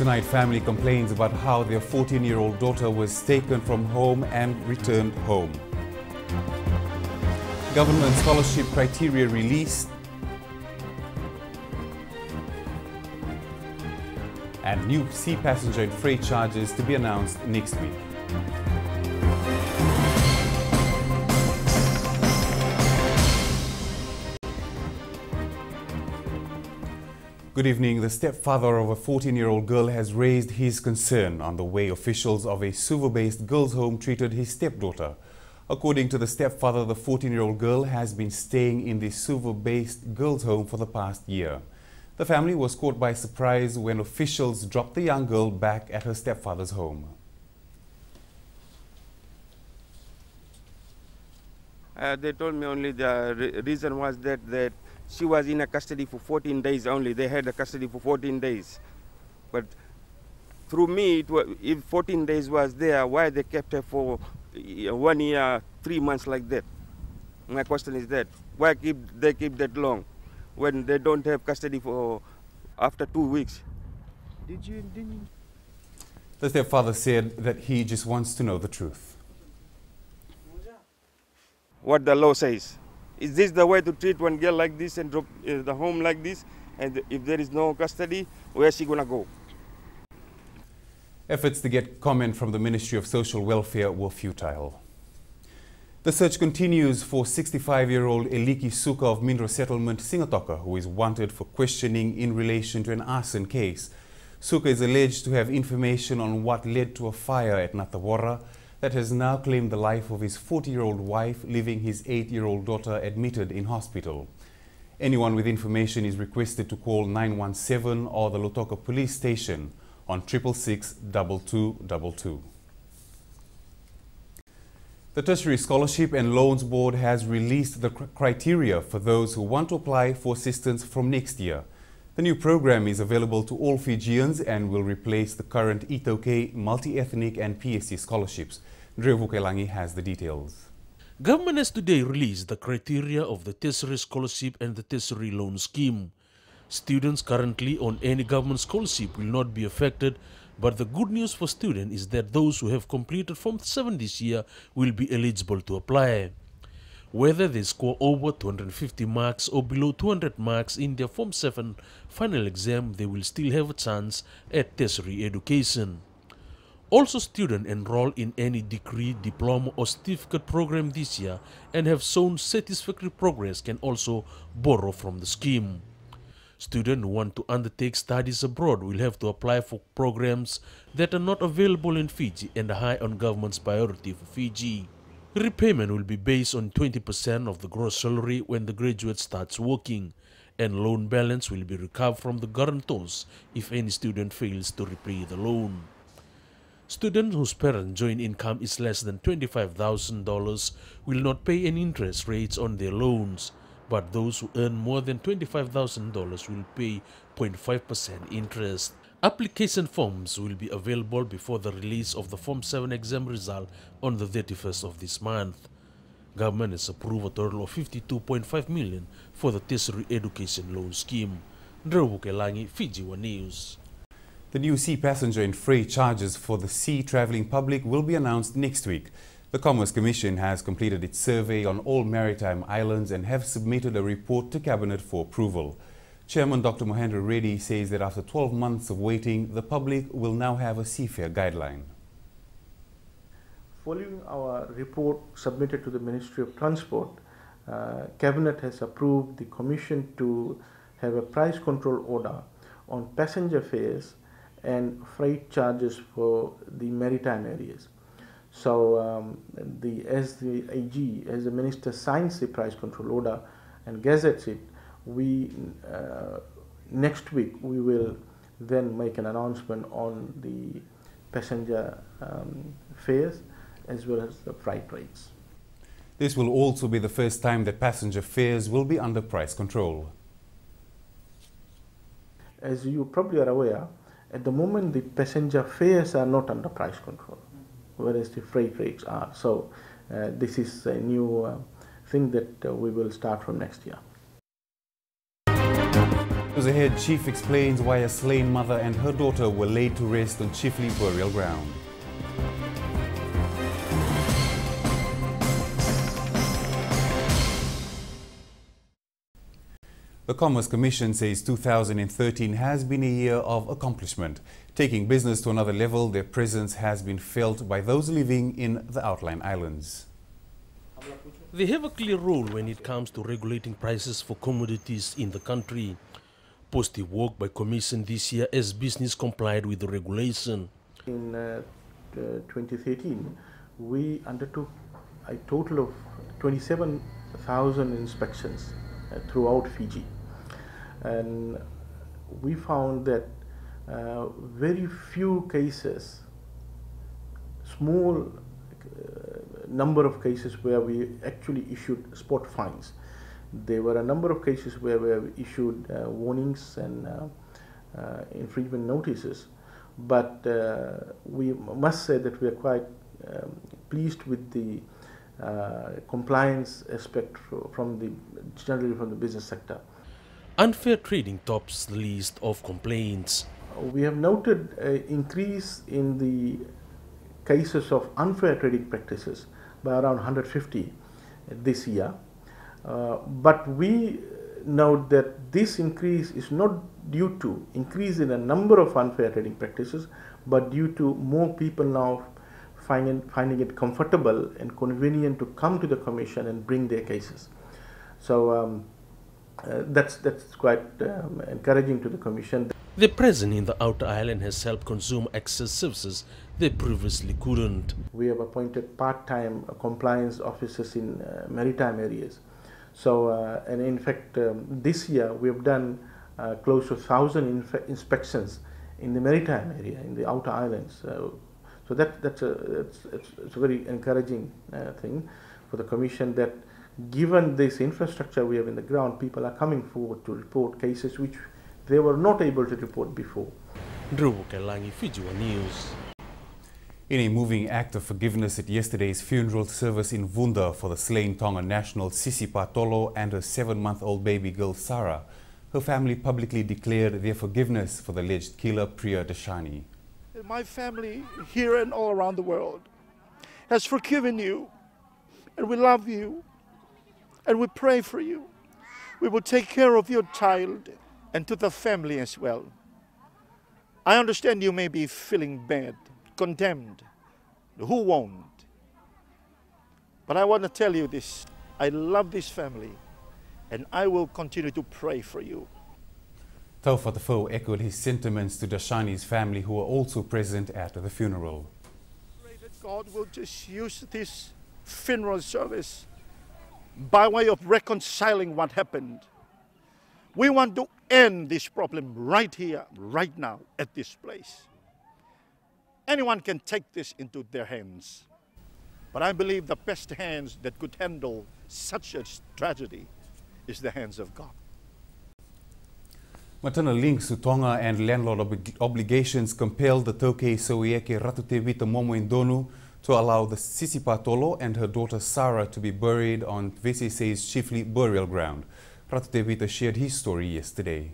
Tonight, family complains about how their 14-year-old daughter was taken from home and returned home. Government scholarship criteria released. And new sea passenger and freight charges to be announced next week. Good evening. The stepfather of a 14-year-old girl has raised his concern on the way officials of a Suva-based girls' home treated his stepdaughter. According to the stepfather, the 14-year-old girl has been staying in the Suva-based girls' home for the past year. The family was caught by surprise when officials dropped the young girl back at her stepfather's home. They told me only the reason was that she was in a custody for 14 days only. They had a custody for 14 days. But through me, if 14 days was there, why they kept her for 1 year, 3 months like that? My question is that, why they keep that long when they don't have custody for after 2 weeks? Didn't The stepfather said that he just wants to know the truth. What the law says. Is this the way to treat one girl like this and drop the home like this? And if there is no custody, where is she going to go? Efforts to get comment from the Ministry of Social Welfare were futile. The search continues for 65-year-old Eliki Suka of Mindro Settlement, Singatoka, who is wanted for questioning in relation to an arson case. Suka is alleged to have information on what led to a fire at Natawara that has now claimed the life of his 40-year-old wife, leaving his 8-year-old daughter admitted in hospital. Anyone with information is requested to call 917 or the Lautoka Police Station on 666 2222. The Tertiary Scholarship and Loans Board has released the criteria for those who want to apply for assistance from next year. The new program is available to all Fijians and will replace the current Itoke, multi-ethnic and PSC scholarships. Ndreu Vukelangi has the details. Government has today released the criteria of the Tertiary Scholarship and the Tertiary Loan Scheme. Students currently on any government scholarship will not be affected, but the good news for students is that those who have completed Form 7 this year will be eligible to apply. Whether they score over 250 marks or below 200 marks in their Form 7 final exam, they will still have a chance at tertiary education. Also, students enrolled in any degree, diploma or certificate program this year and have shown satisfactory progress can also borrow from the scheme. Students who want to undertake studies abroad will have to apply for programs that are not available in Fiji and are high on government's priority for Fiji. Repayment will be based on 20% of the gross salary when the graduate starts working, and loan balance will be recovered from the guarantors if any student fails to repay the loan. Students whose parent joint income is less than $25,000 will not pay any interest rates on their loans, but those who earn more than $25,000 will pay 0.5% interest. Application forms will be available before the release of the Form 7 exam result on the 31st of this month. Government has approved a total of $52.5 million for the tertiary education loan scheme. Ndreu Vukelangi, Fiji One News. The new sea passenger and freight charges for the sea travelling public will be announced next week. The Commerce Commission has completed its survey on all maritime islands and have submitted a report to Cabinet for approval. Chairman Dr. Mohendra Reddy says that after 12 months of waiting, the public will now have a seafare guideline. Following our report submitted to the Ministry of Transport, Cabinet has approved the Commission to have a price control order on passenger fares and freight charges for the maritime areas. So as the AG, as the Minister signs the price control order and gazettes it, next week we will then make an announcement on the passenger fares as well as the freight rates. This will also be the first time that passenger fares will be under price control. As you probably are aware, at the moment the passenger fares are not under price control, whereas the freight rates are. So this is a new thing that we will start from next year. News ahead, Chief explains why a slain mother and her daughter were laid to rest on Chifley burial ground. The Commerce Commission says 2013 has been a year of accomplishment. Taking business to another level, their presence has been felt by those living in the outlying islands. They have a clear role when it comes to regulating prices for commodities in the country. Positive work by Commission this year as business complied with the regulation. In 2013, we undertook a total of 27,000 inspections throughout Fiji. And we found that very few cases, small number of cases where we actually issued spot fines. There were a number of cases where we issued warnings and infringement notices, but we must say that we are quite pleased with the compliance aspect generally from the business sector. Unfair trading tops the list of complaints. We have noted an increase in the cases of unfair trading practices by around 150 this year. But we note that this increase is not due to increase in a number of unfair trading practices, but due to more people now finding it comfortable and convenient to come to the Commission and bring their cases. So that's quite encouraging to the Commission. Their presence in the outer island has helped consumer access services they previously couldn't. We have appointed part-time compliance officers in maritime areas. So, and in fact, this year we have done close to 1,000 inspections in the maritime area, in the outer islands. So it's a very encouraging thing for the Commission that given this infrastructure we have in the ground, people are coming forward to report cases which they were not able to report before. Fiji One News. In a moving act of forgiveness at yesterday's funeral service in Vunda for the slain Tonga national Sisi Patolo and her 7-month-old baby girl Sarah, her family publicly declared their forgiveness for the alleged killer Priya Dashani. My family here and all around the world has forgiven you, and we love you, and we pray for you. We will take care of your child and to the family as well. I understand you may be feeling bad, condemned. Who won't? But I want to tell you this. I love this family, and I will continue to pray for you. Taufatafo echoed his sentiments to Dashani's family, who were also present at the funeral. Pray that God will just use this funeral service by way of reconciling what happened. We want to end this problem right here, right now, at this place. Anyone can take this into their hands. But I believe the best hands that could handle such a tragedy is the hands of God. Matana links to Tonga and landlord obligations compelled the Tauke Soieke Ratutewita Momoindonu to allow the Sisi Patolo and her daughter Sarah to be buried on VCC's Chifley burial ground. Ratutewita shared his story yesterday.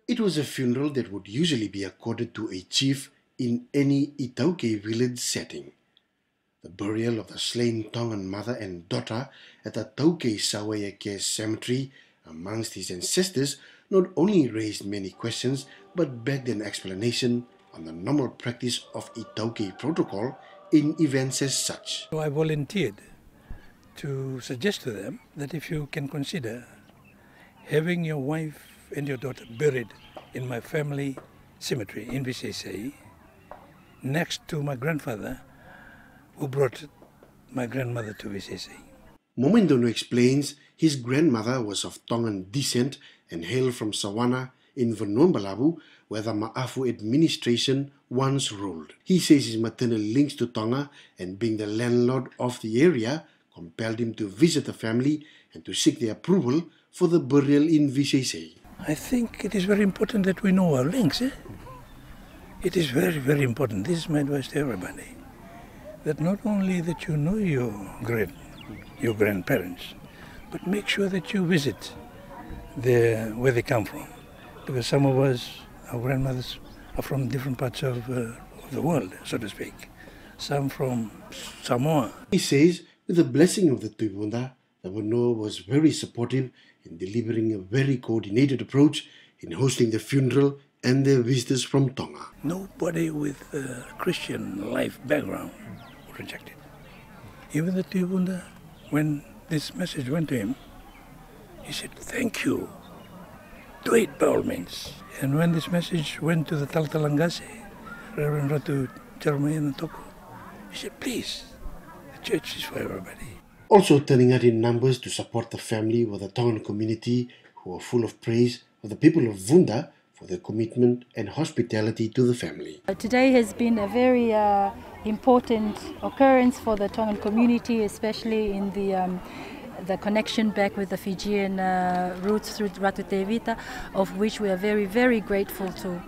It was a funeral that would usually be accorded to a chief in any Itauke village setting. The burial of the slain Tongan mother and daughter at the Tauke Soieke cemetery amongst his ancestors not only raised many questions but begged an explanation on the normal practice of Itauke protocol in events as such. So I volunteered to suggest to them that if you can consider having your wife and your daughter buried in my family cemetery in VCC next to my grandfather who brought my grandmother to VCC. Momoindonu explains his grandmother was of Tongan descent and hailed from Sawana in Vanuambalabu, where the Ma'afu administration once ruled. He says his maternal links to Tonga and being the landlord of the area compelled him to visit the family and to seek their approval for the burial in VCC. I think it is very important that we know our links. It is very, very important. This is my advice to everybody. That not only that you know your grandparents, but make sure that you visit where they come from. Because some of us, our grandmothers, are from different parts of the world, so to speak. Some from Samoa. He says, with the blessing of the Tuivunda, the Wanoa was very supportive in delivering a very coordinated approach in hosting the funeral and their visitors from Tonga. Nobody with a Christian life background would reject it. Even the Tuivunda, when this message went to him, he said, "Thank you. Do it by all means." And when this message went to the Taltalangase, Reverend Ratu Jeremiah Natoko, he said, "Please, the church is for everybody." Also turning out in numbers to support the family were the Tongan community, who were full of praise of the people of Vunda for their commitment and hospitality to the family. Today has been a very important occurrence for the Tongan community, especially in the connection back with the Fijian roots through Ratu Tevita, of which we are very, very grateful to.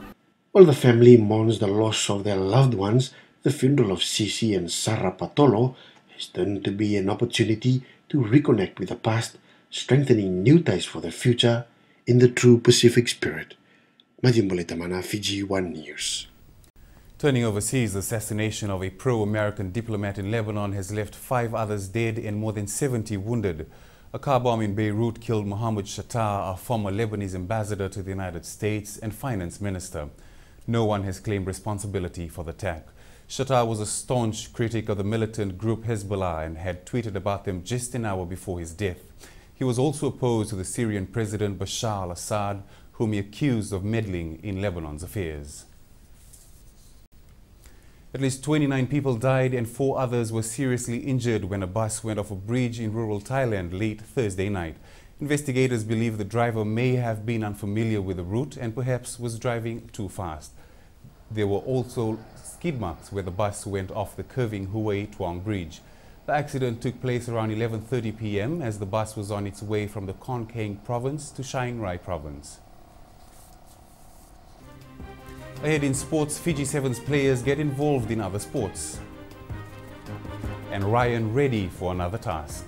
While the family mourns the loss of their loved ones, the funeral of Sisi and Sarah Patolo has turned to be an opportunity to reconnect with the past, strengthening new ties for the future in the true Pacific spirit. Bulletin, Fiji One News. Turning overseas, the assassination of a pro-American diplomat in Lebanon has left 5 others dead and more than 70 wounded. A car bomb in Beirut killed Mohammed Shattah, a former Lebanese ambassador to the United States and finance minister. No one has claimed responsibility for the attack. Shattah was a staunch critic of the militant group Hezbollah and had tweeted about them just an hour before his death. He was also opposed to the Syrian President Bashar al-Assad, whom he accused of meddling in Lebanon's affairs. At least 29 people died and 4 others were seriously injured when a bus went off a bridge in rural Thailand late Thursday night. Investigators believe the driver may have been unfamiliar with the route and perhaps was driving too fast. There were also skid marks where the bus went off the curving Hue Tuong Bridge. The accident took place around 11:30 p.m. as the bus was on its way from the Kon Kaeng province to Chiang Rai province. Ahead in sports, Fiji Sevens players get involved in other sports. And Ryan ready for another task.